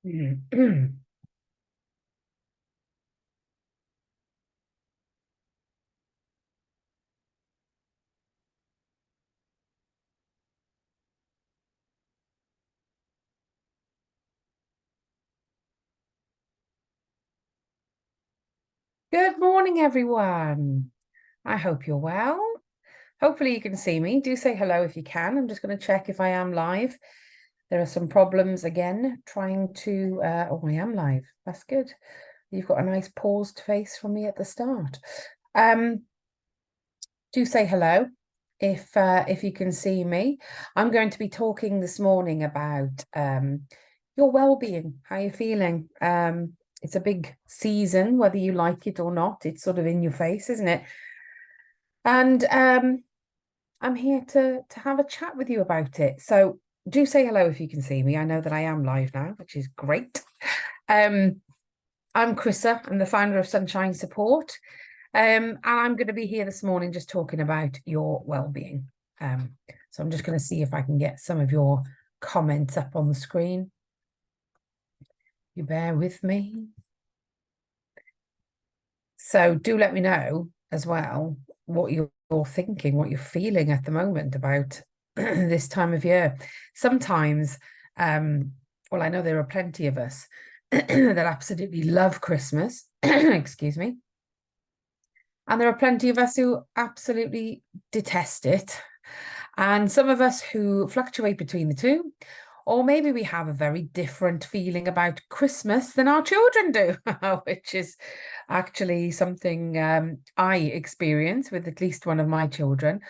Good morning, everyone. I hope you're well. Hopefully you can see me. Do say hello if you can. I'm just going to check if I am live. There are some problems again trying to, oh, I am live. That's good. You've got a nice paused face from me at the start. Do say hello if you can see me. I'm going to be talking this morning about your well-being, how you're feeling. It's a big season, whether you like it or not. It's sort of in your face, isn't it? And I'm here to have a chat with you about it. So do say hello if you can see me. I know that I am live now, which is great. I'm Chrissa. I'm the founder of Sunshine Support. And I'm going to be here this morning just talking about your well-being. So I'm just going to see if I can get some of your comments up on the screen. You bear with me. So do let me know as well what you're thinking, what you're feeling at the moment about this time of year. Sometimes, well, I know there are plenty of us that absolutely love Christmas, excuse me. And there are plenty of us who absolutely detest it. And some of us who fluctuate between the two, or maybe we have a very different feeling about Christmas than our children do, which is actually something I experience with at least one of my children.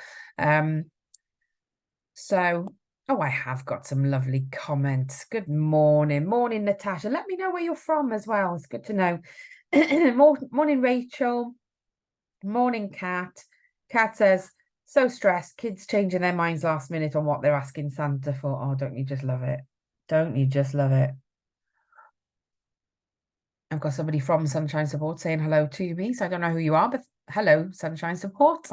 So, oh, I have got some lovely comments. Good morning. Morning, Natasha. Let me know where you're from as well. It's good to know. Morning, Rachel. Morning, Kat. Kat says, so stressed. Kids changing their minds last minute on what they're asking Santa for. Oh, don't you just love it? Don't you just love it? I've got somebody from Sunshine Support saying hello to me. So I don't know who you are, but hello, Sunshine Support.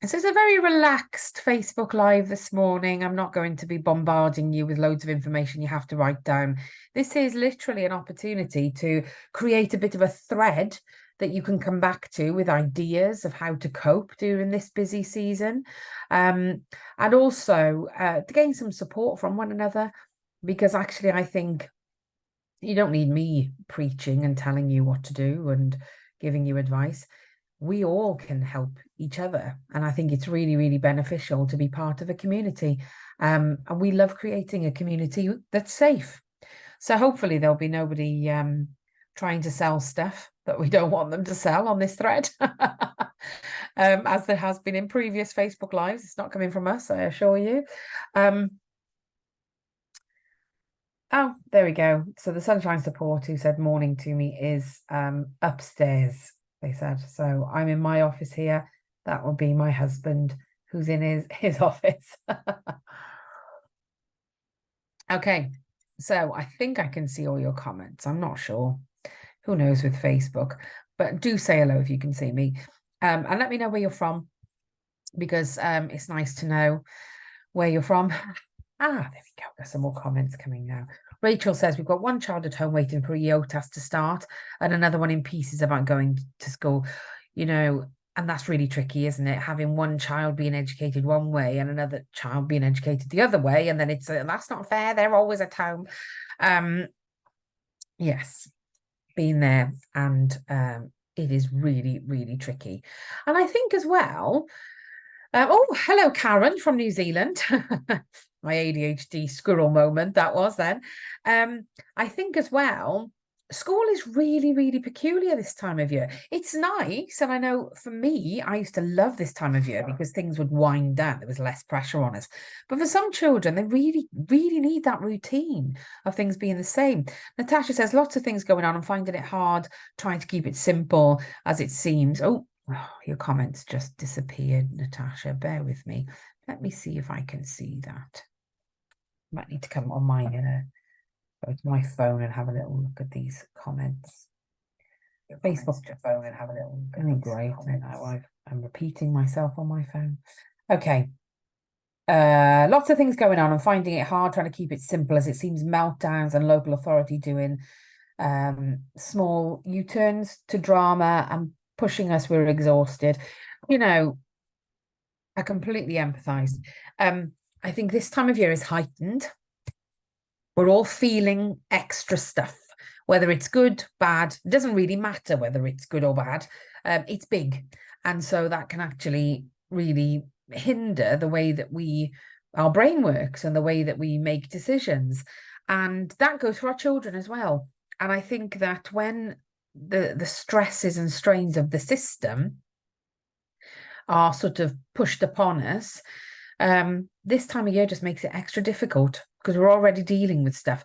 So it's a very relaxed Facebook Live this morning. I'm not going to be bombarding you with loads of information you have to write down. This is literally an opportunity to create a bit of a thread that you can come back to with ideas of how to cope during this busy season. And also to gain some support from one another, because actually I think you don't need me preaching and telling you what to do and giving you advice. We all can help each other. And I think it's really, really beneficial to be part of a community. And we love creating a community that's safe. So hopefully there'll be nobody trying to sell stuff that we don't want them to sell on this thread. As there has been in previous Facebook Lives. It's not coming from us, I assure you. Oh, there we go. So the Sunshine Support who said morning to me is upstairs, they said. So I'm in my office here. That will be my husband who's in his office. Okay, so I think I can see all your comments. I'm not sure. Who knows with Facebook? But do say hello if you can see me. And let me know where you're from, because it's nice to know where you're from. There we go. There's some more comments coming now. Rachel says, we've got one child at home waiting for a IOTAS to start and another one in pieces about going to school. You know, and that's really tricky, isn't it? Having one child being educated one way and another child being educated the other way. And then it's, that's not fair. They're always at home. Yes, been there. And it is really, really tricky. And I think as well, oh, hello, Karen from New Zealand. My ADHD squirrel moment, that was then. I think as well, school is really, really peculiar this time of year. It's nice. And I know for me, I used to love this time of year because things would wind down. There was less pressure on us. But for some children, they really, really need that routine of things being the same. Natasha says, lots of things going on. I'm finding it hard, trying to keep it simple as it seems. Oh, your comments just disappeared, Natasha. Bear with me. Let me see if I can see that. Might need to come on my go to my phone and have a little look at these comments. Facebook to phone and have a little look at these. Great. Now I'm repeating myself on my phone. Okay. Lots of things going on. I'm finding it hard trying to keep it simple as it seems meltdowns and local authority doing small U-turns to drama and pushing us. We're exhausted. You know, I completely empathize. I think this time of year is heightened. We're all feeling extra stuff, whether it's good, bad, it doesn't really matter whether it's good or bad. It's big. And so that can actually really hinder the way that our brain works and the way that we make decisions. And that goes for our children as well. And I think that when the stresses and strains of the system are sort of pushed upon us, this time of year just makes it extra difficult because we're already dealing with stuff.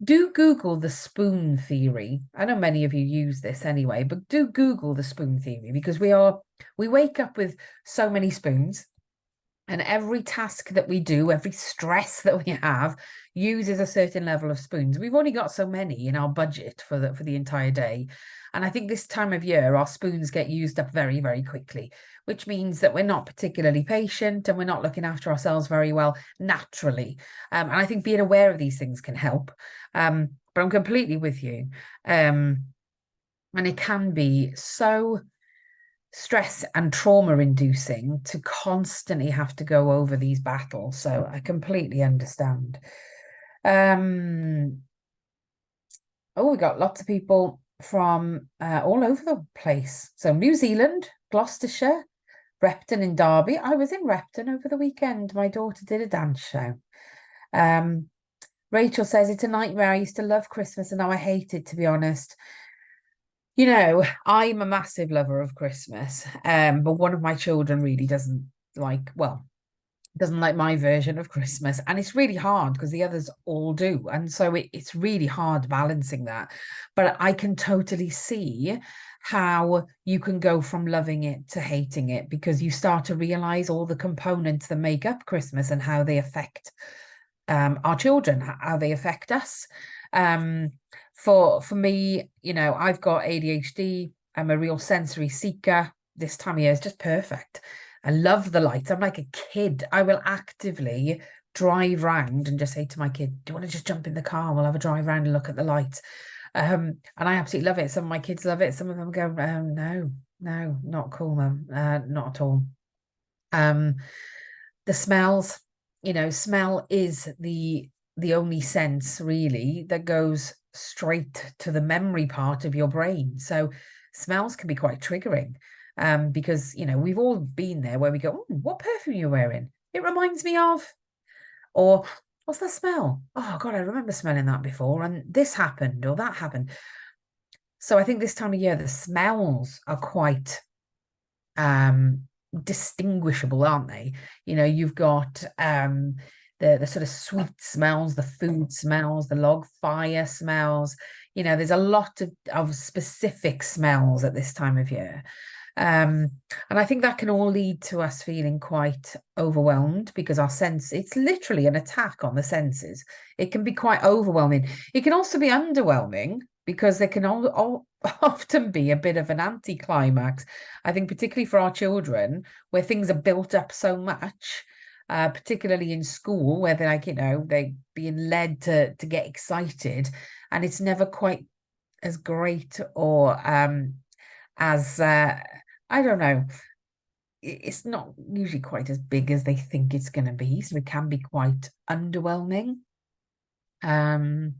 Do Google the spoon theory. I know many of you use this anyway, but do Google the spoon theory because we wake up with so many spoons, and every task that we do, every stress that we have uses a certain level of spoons. We've only got so many in our budget for the entire day. And I think this time of year, our spoons get used up very, very quickly, which means that we're not particularly patient and we're not looking after ourselves very well naturally. And I think being aware of these things can help. But I'm completely with you. And it can be so stress and trauma inducing to constantly have to go over these battles. So I completely understand. We got lots of people from all over the place. So New Zealand, Gloucestershire, Repton in Derby. I was in Repton over the weekend. My daughter did a dance show. Rachel says, it's a nightmare. I used to love Christmas and now I hate it, to be honest. You know, I'm a massive lover of Christmas, but one of my children really doesn't like my version of Christmas. And it's really hard because the others all do. And so it's really hard balancing that. But I can totally see how you can go from loving it to hating it because you start to realize all the components that make up Christmas and how they affect our children, how they affect us. For me, you know, I've got ADHD. I'm a real sensory seeker. This time of year is just perfect. I love the lights. I'm like a kid. I will actively drive round and just say to my kid, do you want to just jump in the car? We'll have a drive round and look at the lights. And I absolutely love it. Some of my kids love it. Some of them go, no, not cool, Mum. Not at all. The smells, you know, smell is the only sense really that goes straight to the memory part of your brain. So smells can be quite triggering because, you know, we've all been there where we go, oh, what perfume are you wearing? It reminds me of, or what's that smell? Oh God, I remember smelling that before and this happened or that happened. So I think this time of year, the smells are quite distinguishable, aren't they? You know, you've got the sort of sweet smells, the food smells, the log fire smells. You know, there's a lot of specific smells at this time of year. And I think that can all lead to us feeling quite overwhelmed because it's literally an attack on the senses. It can be quite overwhelming. It can also be underwhelming because there can all often be a bit of an anticlimax. I think particularly for our children, where things are built up so much, particularly in school, where they're like, you know, they're being led to get excited, and it's never quite as great or as I don't know. It's not usually quite as big as they think it's going to be, so it can be quite underwhelming. And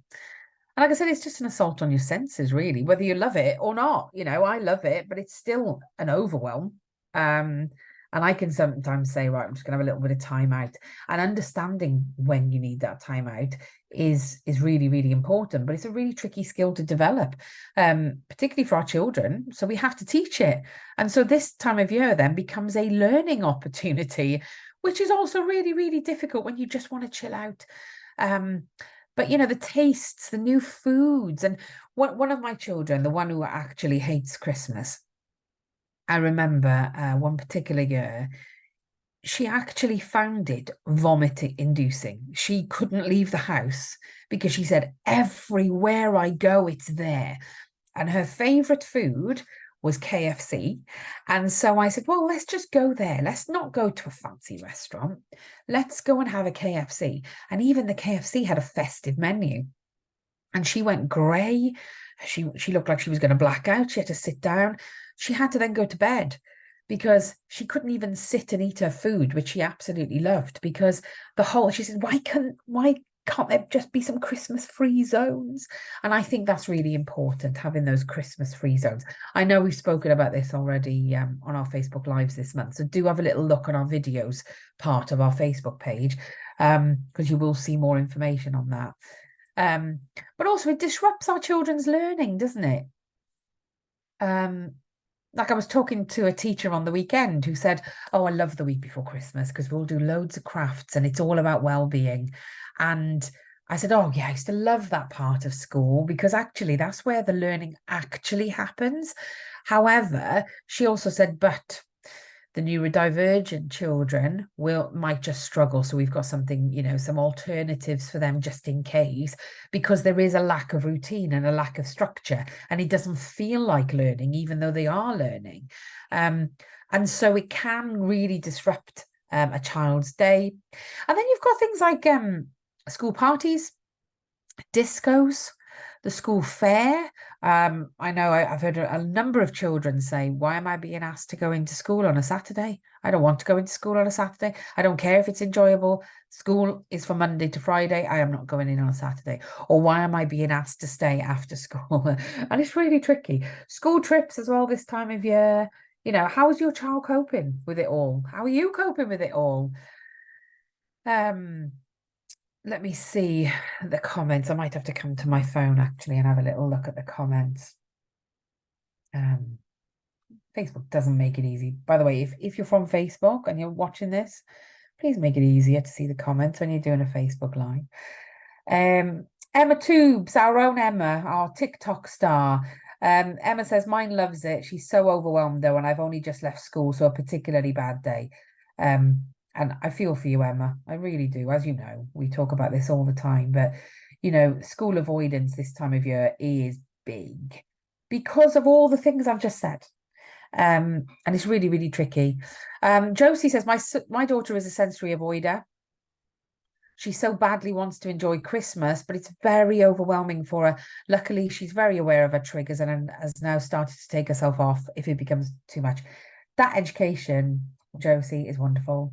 like I said, it's just an assault on your senses, really, whether you love it or not. You know, I love it, but it's still an overwhelm. And I can sometimes say, right, I'm just going to have a little bit of time out. And understanding when you need that time out is really, really important. But it's a really tricky skill to develop, particularly for our children. So we have to teach it. And so this time of year then becomes a learning opportunity, which is also really, really difficult when you just want to chill out. But, you know, the tastes, the new foods, and one of my children, the one who actually hates Christmas, I remember one particular year, she actually found it vomiting inducing. She couldn't leave the house because she said, everywhere I go, it's there. And her favorite food was KFC. And so I said, well, let's just go there. Let's not go to a fancy restaurant. Let's go and have a KFC. And even the KFC had a festive menu. And she went grey. She looked like she was going to black out. She had to sit down. She had to then go to bed because she couldn't even sit and eat her food, which she absolutely loved, because she said, why can't there just be some Christmas free zones? And I think that's really important, having those Christmas free zones. I know we've spoken about this already on our Facebook Lives this month, so do have a little look on our videos part of our Facebook page, because you will see more information on that. But also it disrupts our children's learning, doesn't it? Like I was talking to a teacher on the weekend who said, oh, I love the week before Christmas because we'll do loads of crafts and it's all about well-being. And I said, oh yeah, I used to love that part of school because actually that's where the learning actually happens. However, she also said, but the neurodivergent children might just struggle. So we've got something, some alternatives for them just in case, because there is a lack of routine and a lack of structure, and it doesn't feel like learning, even though they are learning. And so it can really disrupt a child's day. And then you've got things like school parties, discos, the school fair. I know I've heard a number of children say, why am I being asked to go into school on a Saturday? I don't want to go into school on a Saturday. I don't care if it's enjoyable. School is from Monday to Friday. I am not going in on a Saturday. Or why am I being asked to stay after school? And it's really tricky. School trips as well this time of year. How is your child coping with it all? How are you coping with it all? Let me see the comments. I might have to come to my phone actually and have a little look at the comments. Facebook doesn't make it easy. By the way, if you're from Facebook and you're watching this, please make it easier to see the comments when you're doing a Facebook Live. Emma Tubes, our own Emma, our TikTok star. Emma says, mine loves it. She's so overwhelmed though, and I've only just left school, so a particularly bad day. And I feel for you, Emma. I really do. As you know, we talk about this all the time, but school avoidance this time of year is big because of all the things I've just said. And it's really, really tricky. Josie says, my daughter is a sensory avoider. She so badly wants to enjoy Christmas, but it's very overwhelming for her. Luckily, she's very aware of her triggers and has now started to take herself off if it becomes too much. That education, Josie, is wonderful.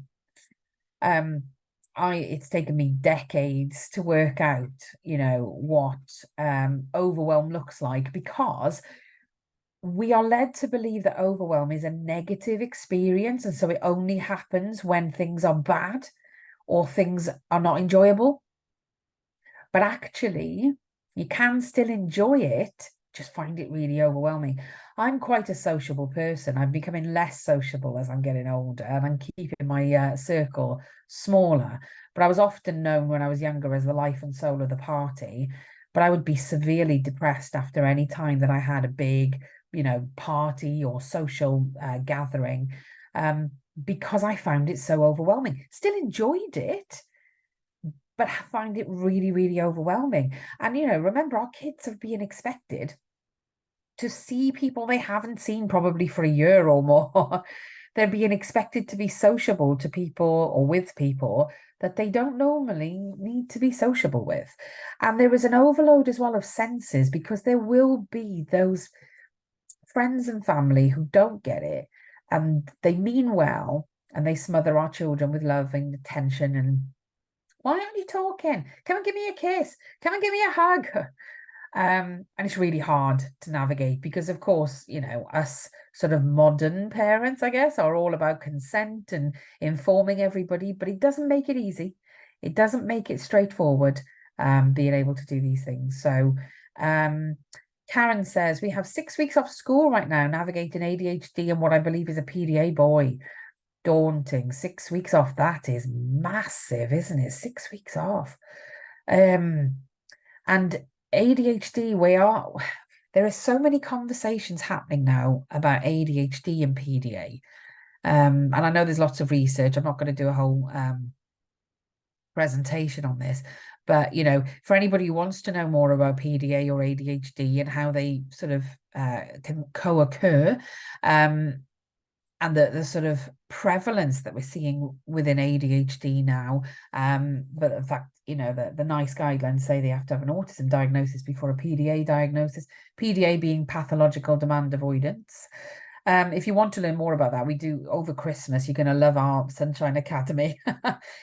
It's taken me decades to work out, what overwhelm looks like, because we are led to believe that overwhelm is a negative experience, and so it only happens when things are bad or things are not enjoyable. But actually, you can still enjoy it, just find it really overwhelming. I'm quite a sociable person. I'm becoming less sociable as I'm getting older, and I'm keeping my circle smaller. But I was often known when I was younger as the life and soul of the party. But I would be severely depressed after any time that I had a big, party or social gathering, because I found it so overwhelming. Still enjoyed it, but I find it really, really overwhelming. And, remember, our kids are being expected to see people they haven't seen probably for a year or more. They're being expected to be sociable to people or with people that they don't normally need to be sociable with. And there is an overload as well of senses, because there will be those friends and family who don't get it, and they mean well, and they smother our children with love and attention and, why aren't you talking? Come and give me a kiss. Come and give me a hug. And it's really hard to navigate because, of course, us sort of modern parents, I guess, are all about consent and informing everybody, but it doesn't make it easy. It doesn't make it straightforward, being able to do these things. So Karen says, we have 6 weeks off school right now, navigating ADHD and what I believe is a PDA boy. Daunting. 6 weeks off, that is massive, isn't it? 6 weeks off. And ADHD, there are so many conversations happening now about ADHD and PDA. And I know there's lots of research. I'm not going to do a whole presentation on this. But, for anybody who wants to know more about PDA or ADHD and how they sort of can co-occur, and the sort of prevalence that we're seeing within ADHD now, but in fact, the NICE guidelines say they have to have an autism diagnosis before a PDA diagnosis, PDA being pathological demand avoidance. If you want to learn more about that, we do over Christmas. You're going to love our Sunshine Academy.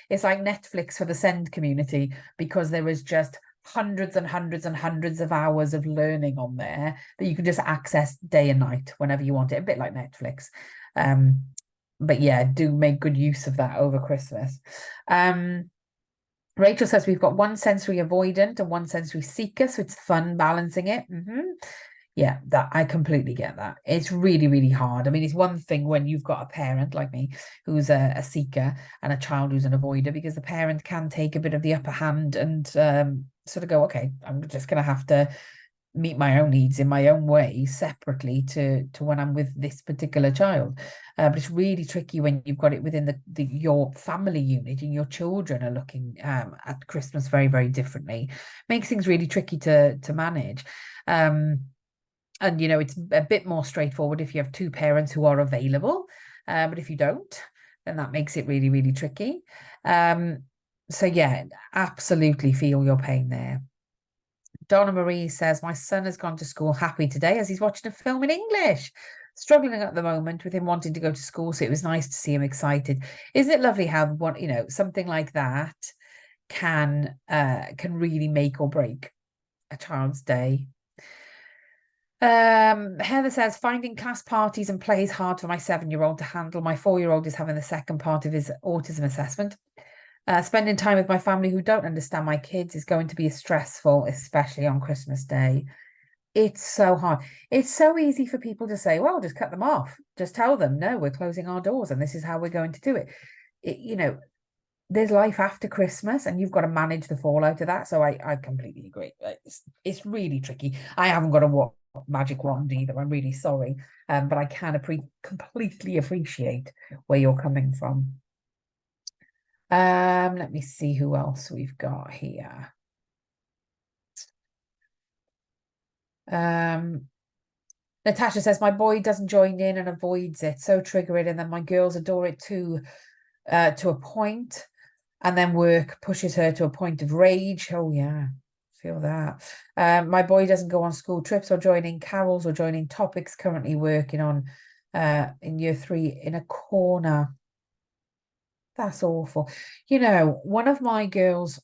It's like Netflix for the SEND community, because there is just hundreds and hundreds and hundreds of hours of learning on there that you can just access day and night whenever you want it, a bit like Netflix. But yeah, do make good use of that over Christmas. Rachel says we've got one sensory avoidant and one sensory seeker, so it's fun balancing it. Yeah, that I completely get that. It's really, really hard. I mean, it's one thing when you've got a parent like me who's a seeker and a child who's an avoider, because the parent can take a bit of the upper hand and sort of go, okay, I'm just going to have to meet my own needs in my own way separately to when I'm with this particular child. But it's really tricky when you've got it within your family unit and your children are looking at Christmas very, very differently. Makes things really tricky to manage. And, it's a bit more straightforward if you have two parents who are available. But if you don't, then that makes it really, really tricky. So, yeah, absolutely feel your pain there. Donna Marie says, my son has gone to school happy today as he's watching a film in English. Struggling at the moment with him wanting to go to school. So it was nice to see him excited. Isn't it lovely how something like that can really make or break a child's day? Heather says, finding class parties and plays hard for my 7-year-old to handle. My 4-year-old is having the second part of his autism assessment. Spending time with my family who don't understand my kids is going to be stressful, especially on Christmas Day. It's so hard. It's so easy for people to say, well, just cut them off. Just tell them, no, we're closing our doors and this is how we're going to do it. There's life after Christmas and you've got to manage the fallout of that. So I completely agree. It's really tricky. I haven't got a magic wand either. I'm really sorry. But I can completely appreciate where you're coming from. Let me see who else we've got here. Natasha says, my boy doesn't join in and avoids it, so triggering, and then my girls adore it to a point, and then work pushes her to a point of rage. Oh yeah, feel that. My boy doesn't go on school trips or joining carols or joining topics, currently working on in year 3 in a corner. That's awful. One of my girls,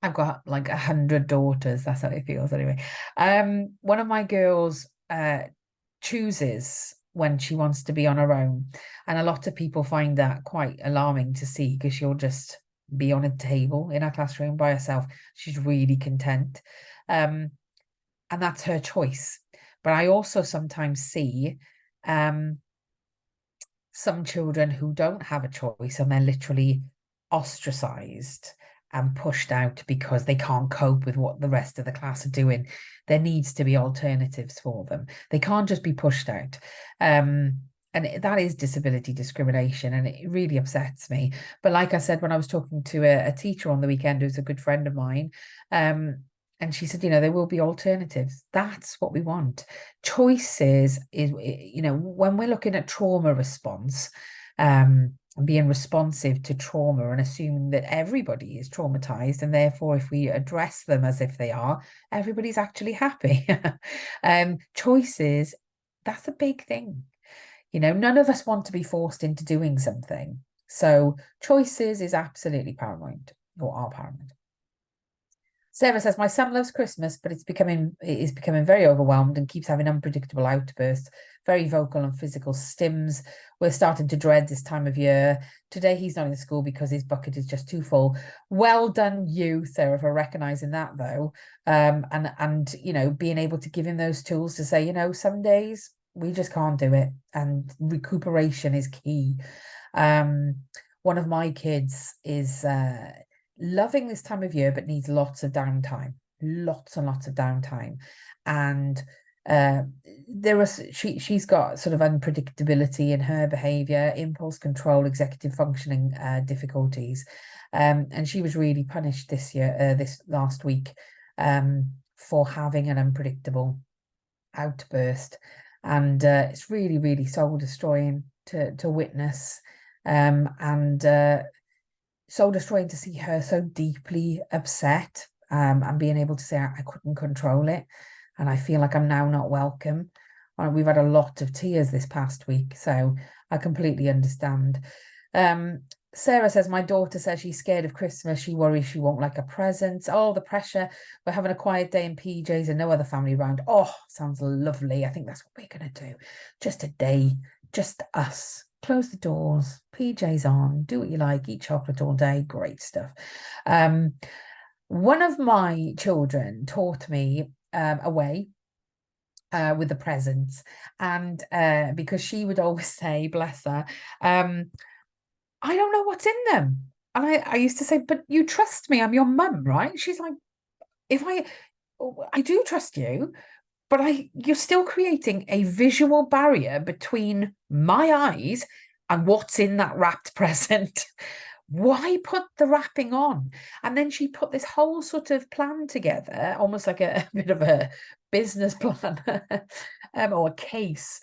I've got like 100 daughters. That's how it feels anyway. One of my girls chooses when she wants to be on her own. And a lot of people find that quite alarming to see, because she'll just be on a table in her classroom by herself. She's really content. And that's her choice. But I also sometimes see some children who don't have a choice and they're literally ostracized and pushed out because they can't cope with what the rest of the class are doing. There needs to be alternatives for them. They can't just be pushed out. And that is disability discrimination, and it really upsets me. But like I said, when I was talking to a teacher on the weekend who's a good friend of mine, and she said, there will be alternatives. That's what we want. Choices is, when we're looking at trauma response, being responsive to trauma and assuming that everybody is traumatized, and therefore if we address them as if they are, everybody's actually happy. Choices, that's a big thing. None of us want to be forced into doing something. So choices is absolutely paramount, or are paramount. Sarah says, my son loves Christmas, but it is becoming very overwhelmed and keeps having unpredictable outbursts, very vocal and physical stims. We're starting to dread this time of year. Today he's not in school because his bucket is just too full. Well done you, Sarah, for recognizing that though. And being able to give him those tools to say, some days we just can't do it, and recuperation is key. One of my kids is loving this time of year, but needs lots of downtime, lots and lots of downtime. And she's got sort of unpredictability in her behavior, impulse control, executive functioning difficulties. And she was really punished this year, this last week, for having an unpredictable outburst. And it's really, really soul destroying to witness, and soul destroying to see her so deeply upset, and being able to say I couldn't control it, and I feel like I'm now not welcome. We've had a lot of tears this past week, so I completely understand. Sarah says, my daughter says she's scared of Christmas. She worries she won't like a present. Oh, the pressure. We're having a quiet day in PJs and no other family around. Oh, sounds lovely. I think that's what we're going to do. Just a day, just us. Close the doors, PJs on, do what you like, eat chocolate all day. Great stuff. One of my children taught me a way with the presents, and because she would always say, bless her, I don't know what's in them. And I used to say, but you trust me, I'm your mum, right? She's like, I do trust you, but you're still creating a visual barrier between my eyes and what's in that wrapped present. Why put the wrapping on? And then she put this whole sort of plan together, almost like a bit of a business plan, or a case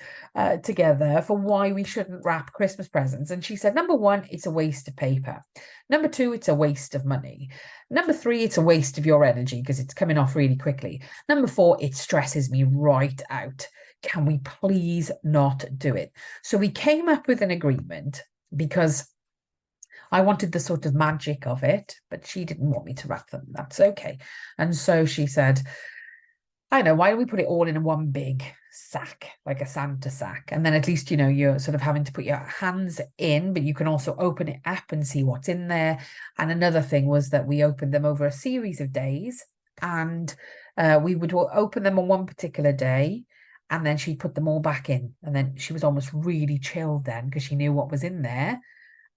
together for why we shouldn't wrap Christmas presents. And she said, number one, it's a waste of paper. Number two, it's a waste of money. Number three, it's a waste of your energy because it's coming off really quickly. Number four, it stresses me right out. Can we please not do it? So we came up with an agreement because I wanted the sort of magic of it, but she didn't want me to wrap them. That's okay. And so she said, I know, why don't we put it all in one big sack, like a Santa sack? And then at least, you're sort of having to put your hands in, but you can also open it up and see what's in there. And another thing was that we opened them over a series of days, and we would open them on one particular day, and then she'd put them all back in. And then she was almost really chilled then because she knew what was in there.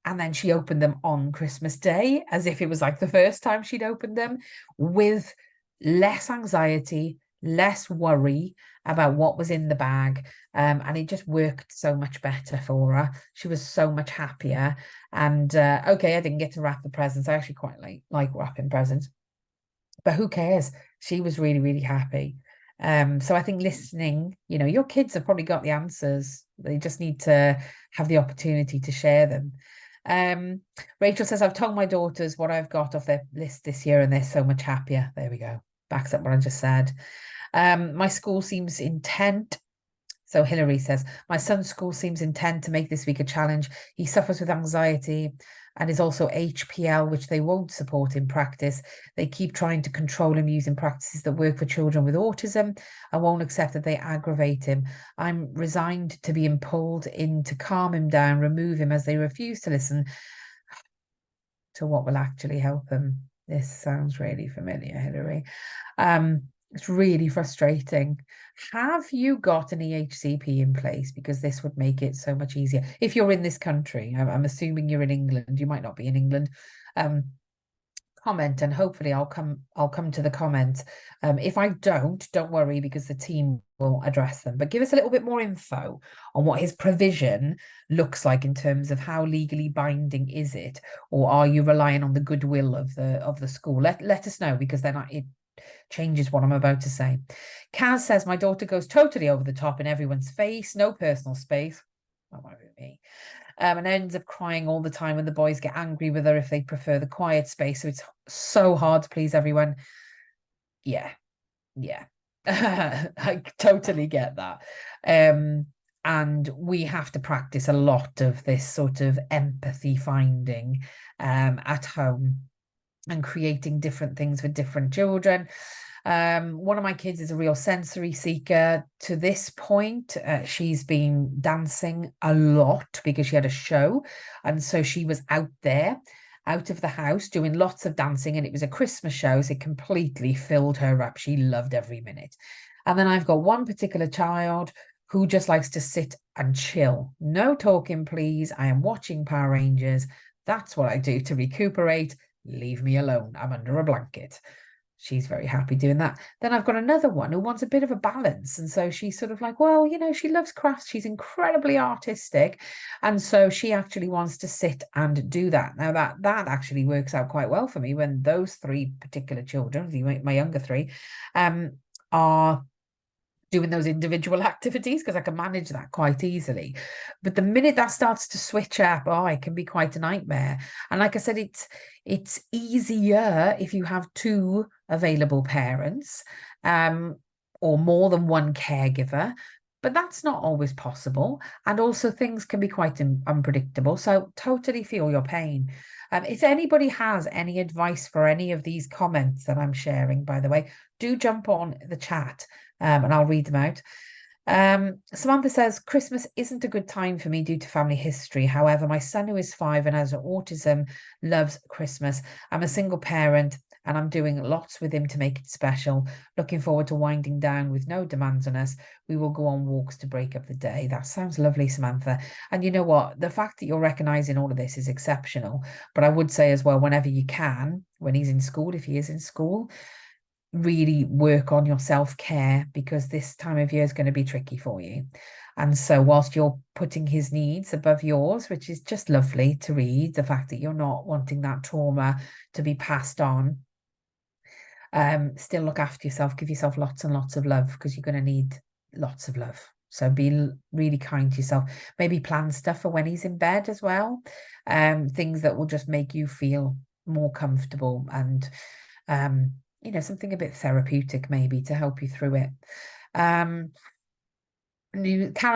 And then she opened them on Christmas Day as if it was like the first time she'd opened them, with less anxiety, less worry about what was in the bag. And it just worked so much better for her. She was so much happier. And okay, I didn't get to wrap the presents. I actually quite like wrapping presents. But who cares? She was really, really happy. So I think listening, your kids have probably got the answers. They just need to have the opportunity to share them. Rachel says, I've told my daughters what I've got off their list this year and they're so much happier. There we go. Backs up what I just said. My school seems intent. So Hilary says, my son's school seems intent to make this week a challenge. He suffers with anxiety and is also HPL, which they won't support in practice. They keep trying to control him using practices that work for children with autism and won't accept that they aggravate him. I'm resigned to being pulled in to calm him down, remove him, as they refuse to listen to what will actually help him. This sounds really familiar, Hilary. It's really frustrating. Have you got an EHCP in place? Because this would make it so much easier. If you're in this country, I'm assuming you're in England. You might not be in England. Comment, and hopefully I'll come to the comments. If I don't worry, because the team will address them. But give us a little bit more info on what his provision looks like in terms of how legally binding is it, or are you relying on the goodwill of the school? Let us know, because then it changes what I'm about to say. Kaz says, my daughter goes totally over the top in everyone's face, no personal space. That might be me. And ends up crying all the time when the boys get angry with her if they prefer the quiet space. So it's so hard to please everyone. Yeah. I totally get that. And we have to practice a lot of this sort of empathy finding at home, and creating different things for different children. One of my kids is a real sensory seeker. To this point, she's been dancing a lot because she had a show, and so she was out of the house doing lots of dancing, and it was a Christmas show, so it completely filled her up. She loved every minute. And then I've got one particular child who just likes to sit and chill. No talking, please. I am watching Power Rangers. That's what I do to recuperate. Leave me alone. I'm under a blanket. she's very happy doing that. Then I've got another one who wants a bit of a balance. And so she's sort of like, well, you know, she loves crafts. She's incredibly artistic. And so she actually wants to sit and do that. Now that actually works out quite well for me when those three particular children, my younger three, are doing those individual activities, because I can manage that quite easily. But the minute that starts to switch up, oh, it can be quite a nightmare. And like I said, it's easier if you have two available parents, or more than one caregiver, but that's not always possible. And also things can be quite unpredictable. So totally feel your pain. If anybody has any advice for any of these comments that I'm sharing, by the way, do jump on the chat, and I'll read them out. Samantha says, Christmas isn't a good time for me due to family history. However, my son, who is 5 and has autism, loves Christmas. I'm a single parent and I'm doing lots with him to make it special. Looking forward to winding down with no demands on us. We will go on walks to break up the day. That sounds lovely, Samantha. And you know what? The fact that you're recognizing all of this is exceptional. But I would say as well, whenever you can, when he's in school, if he is in school, really work on your self-care, because this time of year is going to be tricky for you. And so whilst you're putting his needs above yours, which is just lovely to read, the fact that you're not wanting that trauma to be passed on, still look after yourself, give yourself lots and lots of love, because you're going to need lots of love. So be really kind to yourself. Maybe plan stuff for when he's in bed as well. Things that will just make you feel more comfortable, and you know, something a bit therapeutic maybe to help you through it. Karen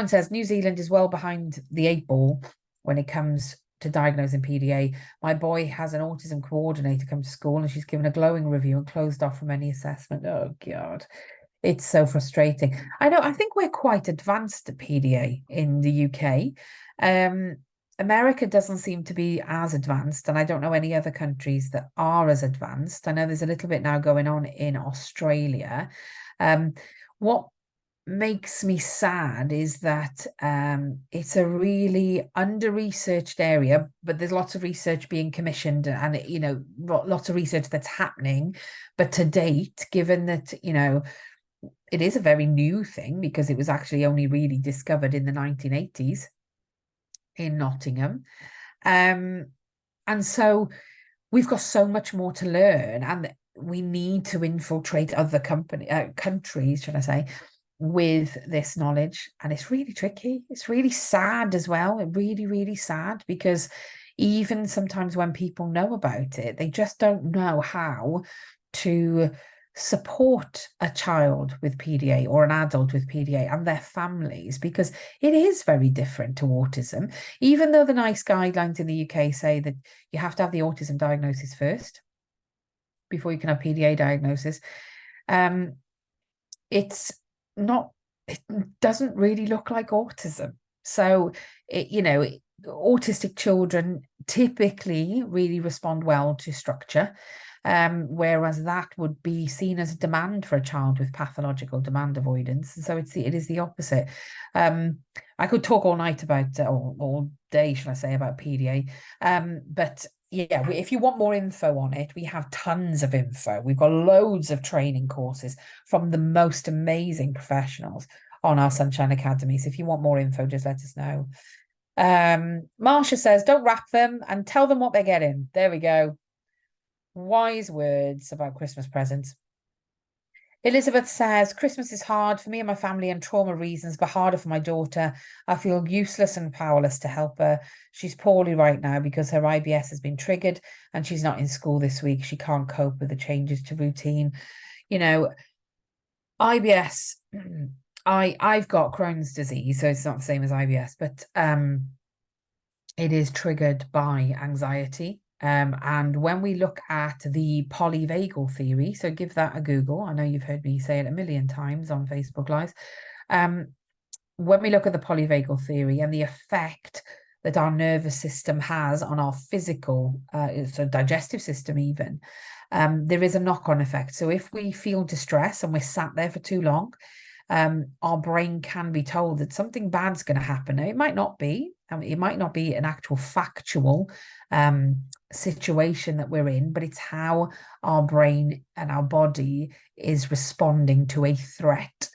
says, New Zealand is well behind the 8 ball when it comes to diagnosing PDA. My boy has an autism coordinator come to school and she's given a glowing review and closed off from any assessment. Oh, God. It's so frustrating. I know, I think we're quite advanced at PDA in the UK. America doesn't seem to be as advanced, and I don't know any other countries that are as advanced. I know there's a little bit now going on in Australia. What makes me sad is that it's a really under-researched area, but there's lots of research being commissioned, and you know, lots of research that's happening. But to date, given that, you know, it is a very new thing, because it was actually only really discovered in the 1980s in Nottingham. And so we've got so much more to learn, and we need to infiltrate other countries, should I say, with this knowledge. And it's really tricky. It's really sad as well. Really, really sad, because even sometimes when people know about it, they just don't know how to support a child with PDA or an adult with PDA and their families, because it is very different to autism. Even though the NICE guidelines in the UK say that you have to have the autism diagnosis first before you can have PDA diagnosis, it's not, it doesn't really look like autism. So, you know, autistic children typically really respond well to structure. Whereas that would be seen as a demand for a child with pathological demand avoidance. And so it is the opposite. I could talk all night about, all day, should I say, about PDA. But yeah, if you want more info on it, we have tons of info. We've got loads of training courses from the most amazing professionals on our Sunshine Academy. So if you want more info, just let us know. Marsha says, don't wrap them and tell them what they're getting. There we go. Wise words about Christmas presents. Elizabeth says, Christmas is hard for me and my family and trauma reasons, but harder for my daughter. I feel useless and powerless to help her. She's poorly right now because her IBS has been triggered and she's not in school this week. She can't cope with the changes to routine. You know, IBS, I've got Crohn's disease, so it's not the same as IBS, but it is triggered by anxiety. And when we look at the polyvagal theory, so give that a Google. I know you've heard me say it a million times on Facebook Live. When we look at the polyvagal theory and the effect that our nervous system has on our physical, so digestive system even, there is a knock-on effect. So if we feel distress and we're sat there for too long, our brain can be told that something bad's going to happen. Now, it might not be. It might not be an actual factual situation that we're in, but it's how our brain and our body is responding to a threat.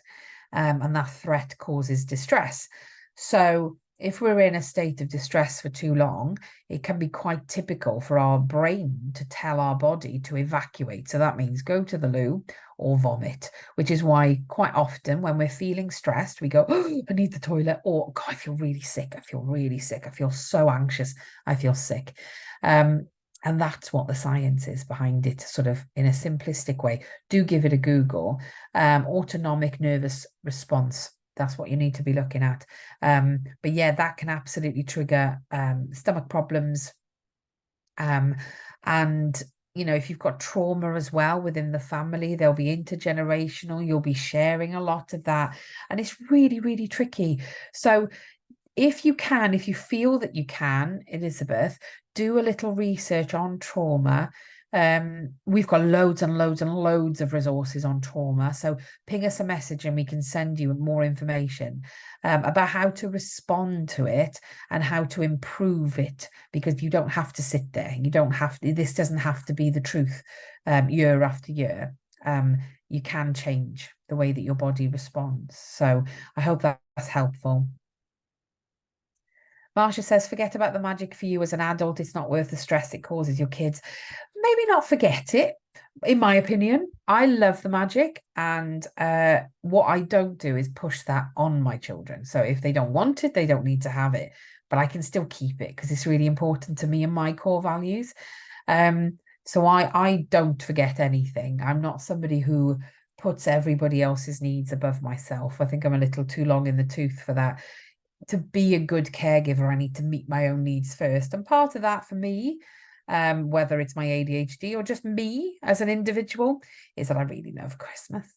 And that threat causes distress. So if we're in a state of distress for too long, it can be quite typical for our brain to tell our body to evacuate. So that means go to the loo or vomit, which is why quite often when we're feeling stressed, we go, oh, I need the toilet, or God, I feel really sick. I feel really sick. I feel so anxious. I feel sick. And that's what the science is behind it, sort of in a simplistic way. Do give it a Google. Autonomic nervous response. That's what you need to be looking at. But yeah, that can absolutely trigger stomach problems. And, you know, if you've got trauma as well within the family, they'll be intergenerational. You'll be sharing a lot of that. And it's really, really tricky. So if you can, if you feel that you can, Elizabeth, do a little research on trauma. We've got loads and loads and loads of resources on trauma. So ping us a message and we can send you more information about how to respond to it and how to improve it, because you don't have to sit there. You don't have to, this doesn't have to be the truth year after year. You can change the way that your body responds. So I hope that's helpful. Marsha says, forget about the magic for you as an adult. It's not worth the stress it causes your kids. Maybe not forget it, in my opinion. I love the magic. And what I don't do is push that on my children. So if they don't want it, they don't need to have it. But I can still keep it because it's really important to me and my core values. So I don't forget anything. I'm not somebody who puts everybody else's needs above myself. I think I'm a little too long in the tooth for that. To be a good caregiver, I need to meet my own needs first. And part of that for me, whether it's my ADHD or just me as an individual, is that I really love Christmas.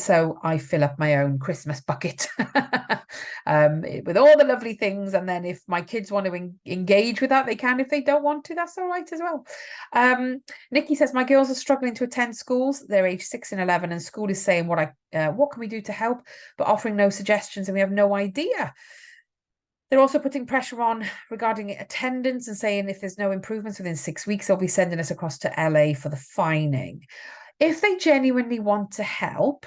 So I fill up my own Christmas bucket with all the lovely things. And then if my kids want to engage with that, they can. If they don't want to, that's all right as well. Nikki says, my girls are struggling to attend schools. They're age 6 and 11, and school is saying, what can we do to help? But offering no suggestions, and we have no idea. They're also putting pressure on regarding attendance and saying if there's no improvements within 6 weeks, they'll be sending us across to LA for the fining. If they genuinely want to help,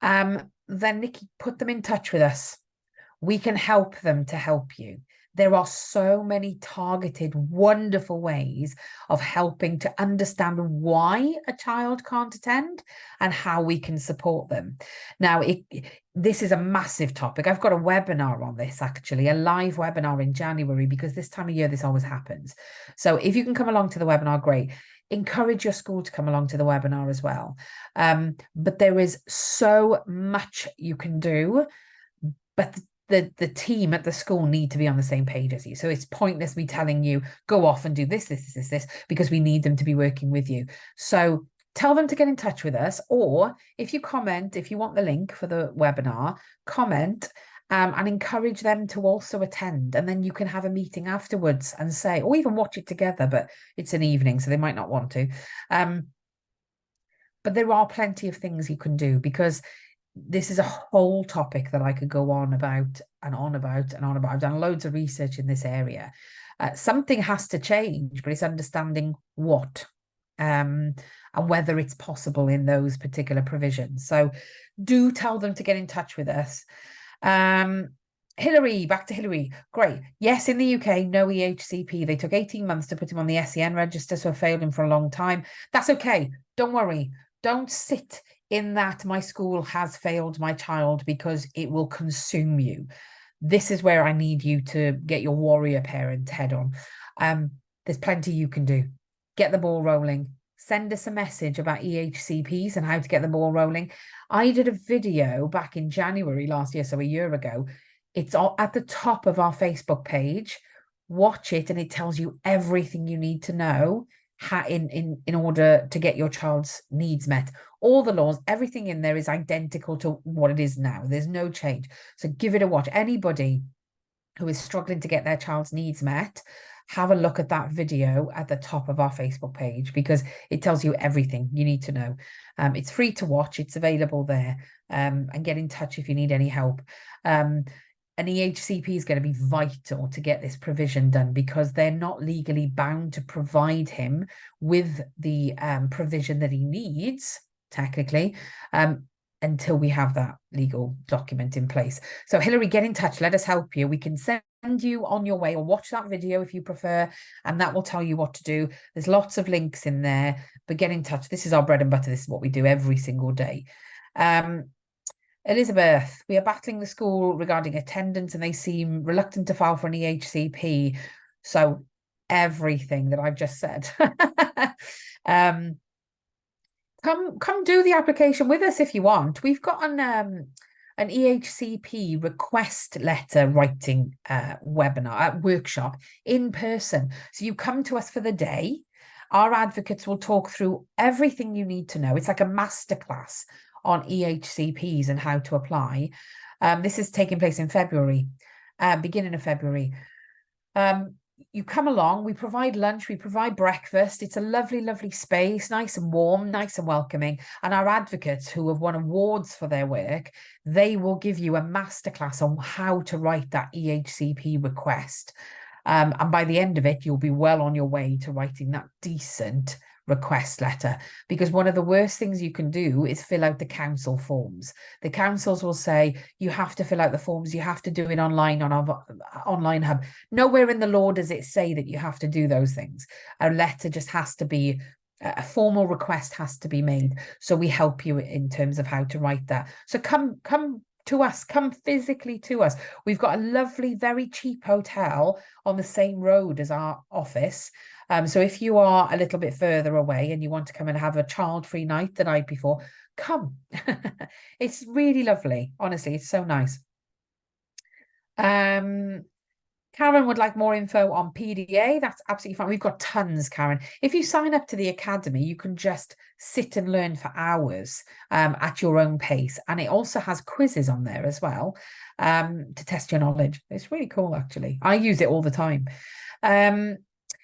then Nikki, put them in touch with us. We can help them to help you. There are so many targeted, wonderful ways of helping to understand why a child can't attend and how we can support them. Now, this is a massive topic. I've got a webinar on this, actually, a live webinar in January, because this time of year, this always happens. So if you can come along to the webinar, great. Encourage your school to come along to the webinar as well. But there is so much you can do, but the team at the school need to be on the same page as you. So it's pointless me telling you, go off and do this, because we need them to be working with you. So tell them to get in touch with us, or if you comment, if you want the link for the webinar, comment and encourage them to also attend. And then you can have a meeting afterwards and say, or even watch it together, but it's an evening, so they might not want to. But there are plenty of things you can do, because this is a whole topic that I could go on about and on about and on about. I've done loads of research in this area. Something has to change, but it's understanding what and whether it's possible in those particular provisions. So do tell them to get in touch with us. Hillary, back to Hillary. Great. Yes, in the UK, no EHCP. They took 18 months to put him on the SEN register, so I failed him for a long time. That's okay. Don't worry. Don't sit in that my school has failed my child, because it will consume you. This is where I need you to get your warrior parent head on. There's plenty you can do. Get the ball rolling. Send us a message about EHCPs and how to get the ball rolling. I did a video back in January last year, so a year ago. It's all at the top of our Facebook page. Watch it, and it tells you everything you need to know in order to get your child's needs met. All the laws, everything in there is identical to what it is now. There's no change. So give it a watch. Anybody who is struggling to get their child's needs met, have a look at that video at the top of our Facebook page, because it tells you everything you need to know. It's free to watch. It's available there. And get in touch if you need any help. an EHCP is going to be vital to get this provision done, because they're not legally bound to provide him with the provision that he needs, technically, until we have that legal document in place. So Hilary, get in touch. Let us help you. We can send you on your way, or watch that video if you prefer, and that will tell you what to do. There's lots of links in there, but get in touch. This is our bread and butter. This is what we do every single day. Elizabeth, we are battling the school regarding attendance, and they seem reluctant to file for an EHCP. So everything that I've just said. Come do the application with us if you want. We've got an EHCP request letter writing webinar workshop in person. So you come to us for the day. Our advocates will talk through everything you need to know. It's like a masterclass on EHCPs and how to apply. This is taking place in February, beginning of February. You come along, we provide lunch, we provide breakfast. It's a lovely, lovely space, nice and warm, nice and welcoming. And our advocates who have won awards for their work, they will give you a masterclass on how to write that EHCP request. And by the end of it, you'll be well on your way to writing that decent request letter, because one of the worst things you can do is fill out the council forms. The councils will say you have to fill out the forms, you have to do it online on our online hub. Nowhere in the law does it say that you have to do those things. A letter just has to be, a formal request has to be made. So we help you in terms of how to write that. So come to us, come physically to us. We've got a lovely, very cheap hotel on the same road as our office. So if you are a little bit further away and you want to come and have a child-free night the night before, come. It's really lovely. Honestly, it's so nice. Karen would like more info on PDA. That's absolutely fine. We've got tons, Karen. If you sign up to the academy, you can just sit and learn for hours at your own pace. And it also has quizzes on there as well to test your knowledge. It's really cool, actually. I use it all the time.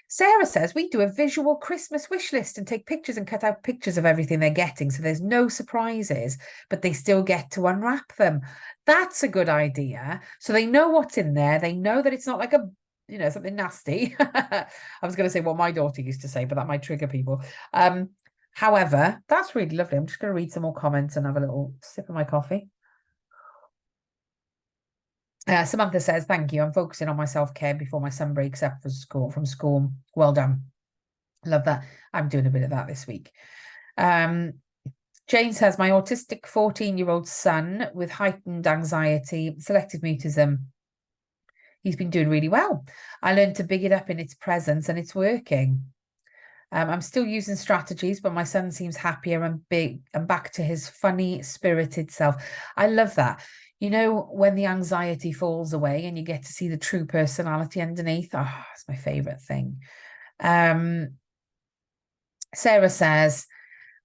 Sarah says, we do a visual Christmas wish list and take pictures and cut out pictures of everything they're getting. So there's no surprises, but they still get to unwrap them. That's a good idea. So they know what's in there. They know that it's not like something nasty. I was going to say what my daughter used to say, but that might trigger people. However, that's really lovely. I'm just going to read some more comments and have a little sip of my coffee. Samantha says, thank you. I'm focusing on my self-care before my son breaks up from school. Well done. Love that. I'm doing a bit of that this week. Jane says, my autistic 14-year-old son with heightened anxiety, selective mutism, he's been doing really well. I learned to big it up in its presence and it's working. I'm still using strategies, but my son seems happier and big and back to his funny, spirited self. I love that. You know, when the anxiety falls away and you get to see the true personality underneath. Oh, it's my favorite thing. Sarah says,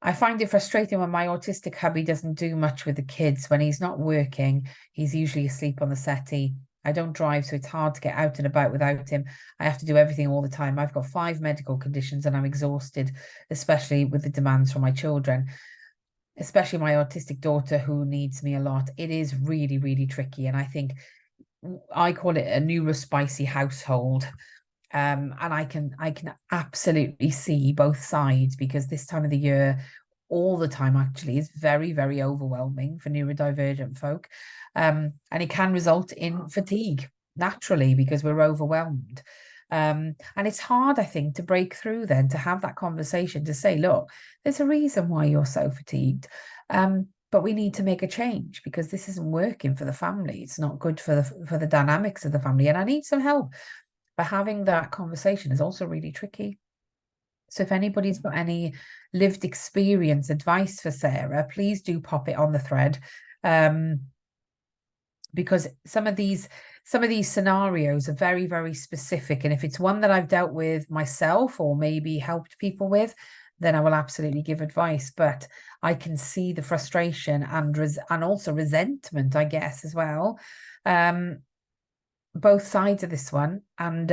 I find it frustrating when my autistic hubby doesn't do much with the kids. When he's not working, he's usually asleep on the settee. I don't drive, so it's hard to get out and about without him. I have to do everything all the time. I've got 5 medical conditions and I'm exhausted, especially with the demands from my children, especially my autistic daughter who needs me a lot. It is really, really tricky. And I think I call it a neurospicy household. And I can absolutely see both sides, because this time of the year, all the time actually, is very, very overwhelming for neurodivergent folk. And it can result in fatigue naturally because we're overwhelmed. And it's hard, I think, to break through then, to have that conversation, to say, look, there's a reason why you're so fatigued. But we need to make a change because this isn't working for the family. It's not good for the dynamics of the family. And I need some help. But having that conversation is also really tricky. So if anybody's got any lived experience advice for Sarah, please do pop it on the thread. Because some of these scenarios are very, very specific. And if it's one that I've dealt with myself or maybe helped people with, then I will absolutely give advice. But I can see the frustration and also resentment, I guess, as well. Both sides of this one. And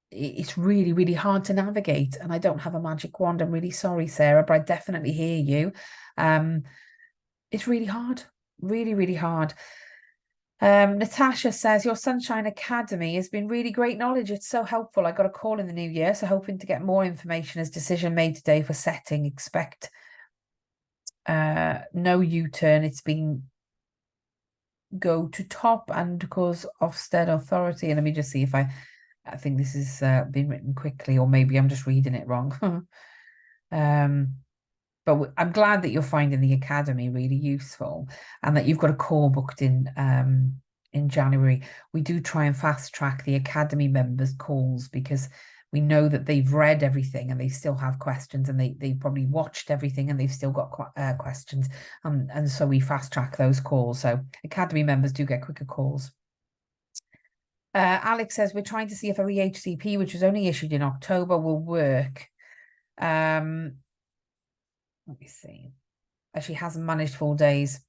it's really, really hard to navigate. And I don't have a magic wand. I'm really sorry, Sarah, but I definitely hear you. It's really hard. Really, really hard. Natasha says, your Sunshine Academy has been really great knowledge. It's so helpful. I got a call in the new year, so hoping to get more information as decision made today for setting. Expect no U-turn. It's been go to top and cause Ofsted authority. And let me just see if I think this has been written quickly, or maybe I'm just reading it wrong. But I'm glad that you're finding the academy really useful, and that you've got a call booked in January. We do try and fast track the academy members' calls because we know that they've read everything and they still have questions, and they've probably watched everything and they've still got questions. And so we fast track those calls. So academy members do get quicker calls. Alex says, we're trying to see if a EHCP, which was only issued in October, will work. Let me see. She hasn't managed 4 days.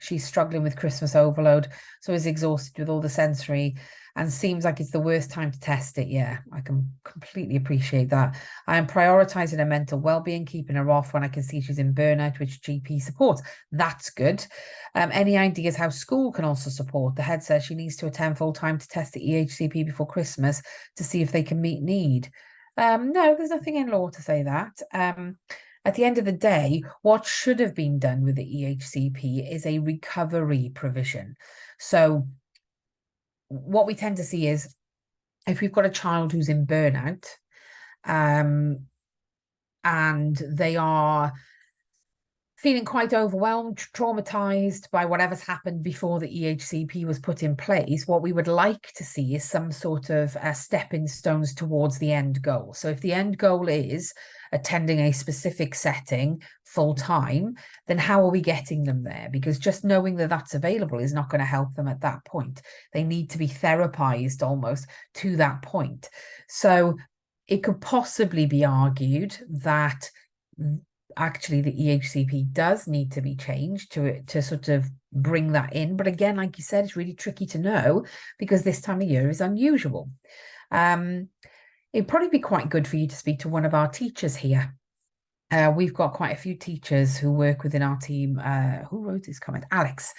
She's struggling with Christmas overload, so is exhausted with all the sensory, and seems like it's the worst time to test it. Yeah, I can completely appreciate that. I am prioritizing her mental well-being, keeping her off when I can see she's in burnout, which GP supports. That's good. Any ideas how school can also support? The head says she needs to attend full-time to test the EHCP before Christmas to see if they can meet need. No, there's nothing in law to say that. At the end of the day, what should have been done with the EHCP is a recovery provision. So what we tend to see is if we've got a child who's in burnout, and they are feeling quite overwhelmed, traumatized by whatever's happened before the EHCP was put in place, what we would like to see is some sort of stepping stones towards the end goal. So if the end goal is attending a specific setting full time, then how are we getting them there? Because just knowing that that's available is not going to help them at that point. They need to be therapized almost to that point. So it could possibly be argued that actually the EHCP does need to be changed to sort of bring that in. But again, like you said, it's really tricky to know because this time of year is unusual. It'd probably be quite good for you to speak to one of our teachers here. We've got quite a few teachers who work within our team. Who wrote this comment? Alex.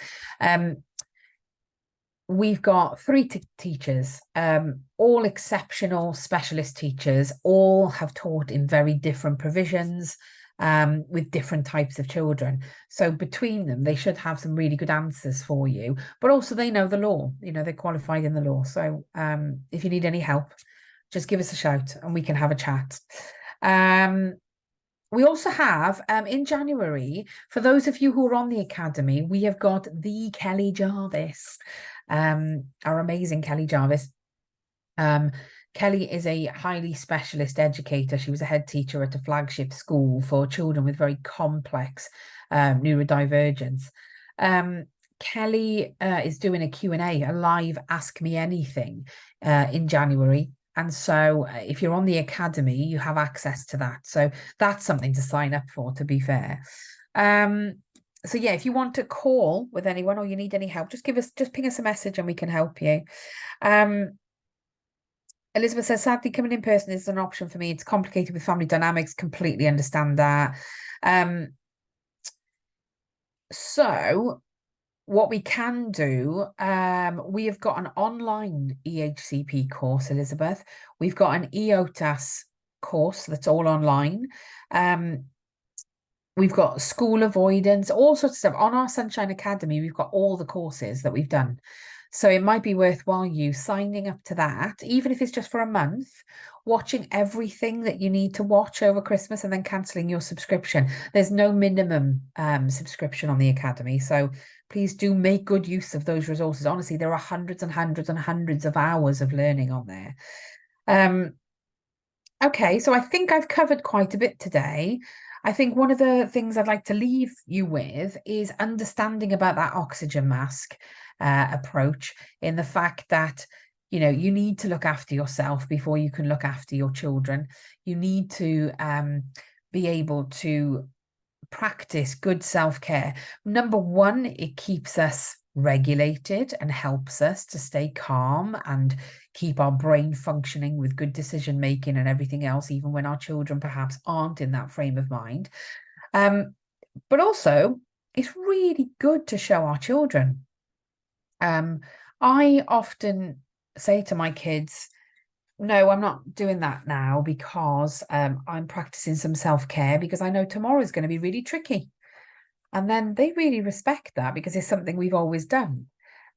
We've got 3 teachers, all exceptional specialist teachers, all have taught in very different provisions, with different types of children. So between them, they should have some really good answers for you, but also they know the law, they're qualified in the law. So if you need any help, just give us a shout and we can have a chat. We also have, in January, for those of you who are on the academy, we have got the Kelly Jarvis, our amazing Kelly Jarvis. Kelly is a highly specialist educator. She was a head teacher at a flagship school for children with very complex neurodivergence. Kelly is doing a Q&A, a live Ask Me Anything in January. And so if you're on the academy, you have access to that. So that's something to sign up for, to be fair. So yeah, if you want to call with anyone or you need any help, just ping us a message and we can help you. Elizabeth says, sadly, coming in person is an option for me. It's complicated with family dynamics. Completely understand that. So what we can do, we have got an online EHCP course, Elizabeth. We've got an EOTAS course that's all online. We've got school avoidance, all sorts of stuff. On our Sunshine Academy, we've got all the courses that we've done. So it might be worthwhile you signing up to that, even if it's just for a month, watching everything that you need to watch over Christmas and then cancelling your subscription. There's no minimum subscription on the Academy. So please do make good use of those resources. Honestly, there are hundreds and hundreds and hundreds of hours of learning on there. Okay, so I think I've covered quite a bit today. I think one of the things I'd like to leave you with is understanding about that oxygen mask approach, in the fact that, you need to look after yourself before you can look after your children. You need to be able to practice good self-care. Number one, it keeps us regulated and helps us to stay calm and keep our brain functioning with good decision making and everything else, even when our children perhaps aren't in that frame of mind. But also, it's really good to show our children I often say to my kids, no, I'm not doing that now because I'm practicing some self-care because I know tomorrow is going to be really tricky. And then they really respect that because it's something we've always done.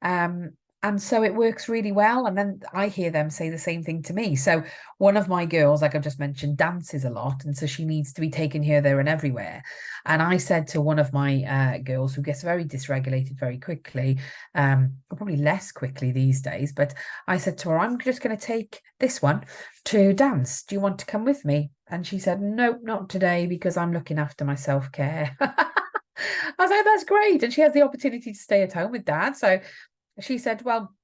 Um, and so it works really well. And then I hear them say the same thing to me. So one of my girls, like I've just mentioned, dances a lot. And so she needs to be taken here, there, and everywhere. And I said to one of my girls who gets very dysregulated very quickly, probably less quickly these days, but I said to her, I'm just going to take this one to dance. Do you want to come with me? And she said, nope, not today because I'm looking after my self-care. I was like, that's great. And she has the opportunity to stay at home with dad. So she said, well,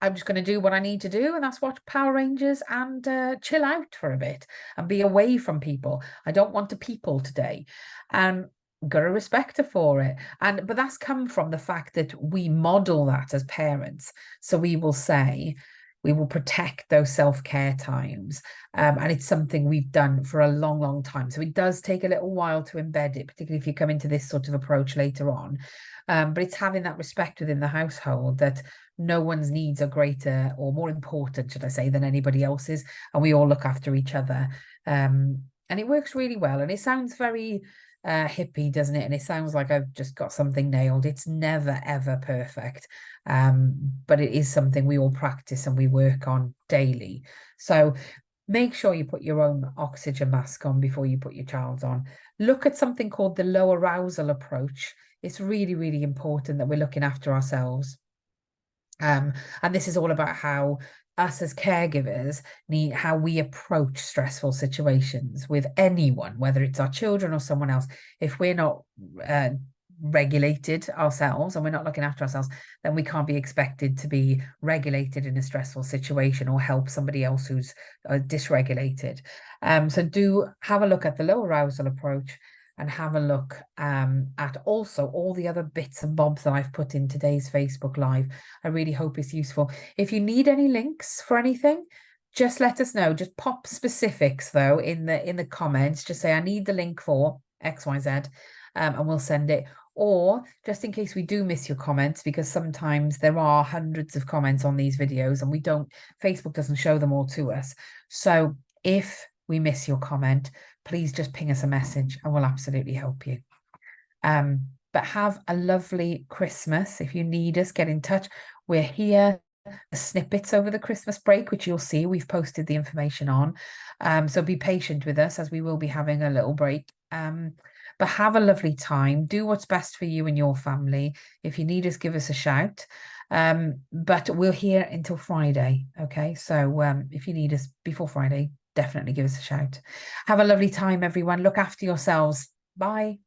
I'm just going to do what I need to do. And that's watch Power Rangers and chill out for a bit and be away from people. I don't want to people today. Got to respect her for it. But that's come from the fact that we model that as parents. So we will say, we will protect those self-care times. And it's something we've done for a long, long time. So it does take a little while to embed it, particularly if you come into this sort of approach later on. But it's having that respect within the household that no one's needs are greater or more important, should I say, than anybody else's. And we all look after each other. And it works really well. And it sounds very hippie, doesn't it? And it sounds like I've just got something nailed. It's never, ever perfect. But it is something we all practice and we work on daily. So make sure you put your own oxygen mask on before you put your child's on. Look at something called the low arousal approach. It's really, really important that we're looking after ourselves. And this is all about how us as caregivers need how we approach stressful situations with anyone, whether it's our children or someone else. If we're not regulated ourselves and we're not looking after ourselves, then we can't be expected to be regulated in a stressful situation or help somebody else who's dysregulated. So do have a look at the low arousal approach and have a look at also all the other bits and bobs that I've put in today's Facebook Live. I really hope it's useful. If you need any links for anything, just let us know. Just pop specifics though in the comments. Just say I need the link for XYZ, and we'll send it. Or just in case we do miss your comments, because sometimes there are hundreds of comments on these videos and Facebook doesn't show them all to us. So if we miss your comment, please just ping us a message and we'll absolutely help you. But have a lovely Christmas. If you need us, get in touch. We're here. Snippets over the Christmas break, which you'll see we've posted the information on. So be patient with us as we will be having a little break. But have a lovely time. Do what's best for you and your family. If you need us, give us a shout. But we're here until Friday. Okay. So if you need us before Friday, definitely give us a shout. Have a lovely time, everyone. Look after yourselves. Bye.